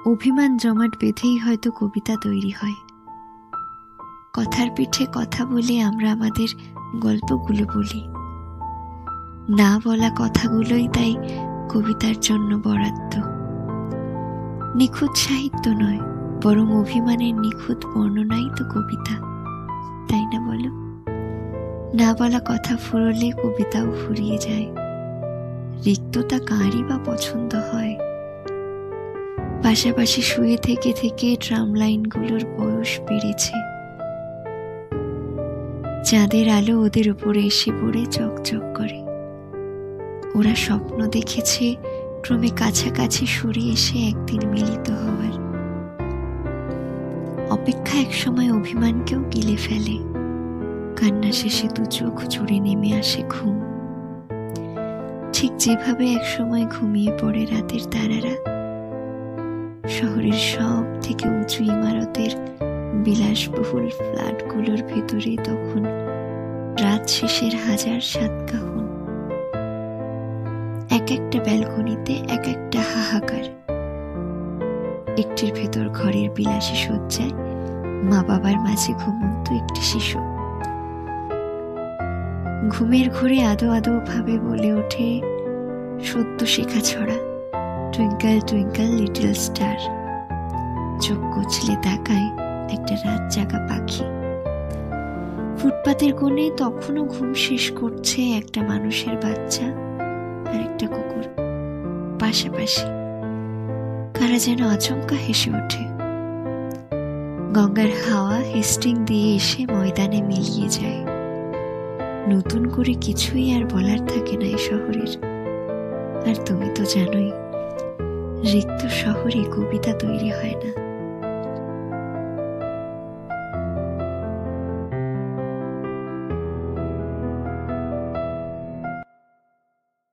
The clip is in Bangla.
অভিমান জমাট বেঁধেই হয়তো কবিতা তৈরি হয়। কথার পিঠে কথা বলে আমরা আমাদের গল্পগুলো বলি। না বলা কথাগুলোই তাই কবিতার জন্য বরাদ্দ। নিখুঁত সাহিত্য নয়, বরং অভিমানের নিখুঁত বর্ণনাই তো কবিতা, তাই না বলো? না বলা কথা ফুরলে কবিতাও ফুরিয়ে যায়। রিক্ততা কারই বা পছন্দ হয়? পাশাপাশি শুয়ে থেকে থেকে ট্রাম লাইনগুলোর বয়স বেড়েছে। চাঁদের আলো ওদের উপরে এসে পড়ে চকচক করে। ওরা স্বপ্ন দেখেছে ক্রমে কাছাকাছি সরে এসে একদিন মিলিত হওয়ার। অপেক্ষা একসময় অভিমানকেও গিলে ফেলে। কান্না শেষে দু চোখ জুড়ে নেমে আসে ঘুম। ঠিক যেভাবে একসময় ঘুমিয়ে পড়ে রাতের তারারা। শহরের সব থেকে উঁচু ইমারতের বিলাসবহুল ফ্ল্যাটগুলোর ভেতরে তখন রাত শেষের হাজার সাতকাহন। এক একটা ব্যালকনিতে এক একটা হাহাকার। একটির ভেতর ঘরের বিলাসী শয্যায় মা বাবার মাঝে ঘুমন্ত একটি শিশু। ঘুমের ঘোরে আদো আদো ভাবে বলে ওঠে সদ্য শেখা ছড়া, টুইঙ্কল টুইঙ্কল লিটল স্টার। চোখ কচলে তাকায় একটা রাত জাগা পাখি। ফুটপাতের কোণে তখনও ঘুম শেষ করছে একটা মানুষের বাচ্চা আর একটা কুকুর পাশাপাশি। কারা যেন আচমকা হেসে ওঠে। গঙ্গার হাওয়া হেস্টিং দিয়ে এসে ময়দানে মিলিয়ে যায়। নতুন করে কিছুই আর বলার থাকে না এই শহরের। আর তুমি তো জানোই, রিক্ত শহরে কবিতা তৈরি হয় না।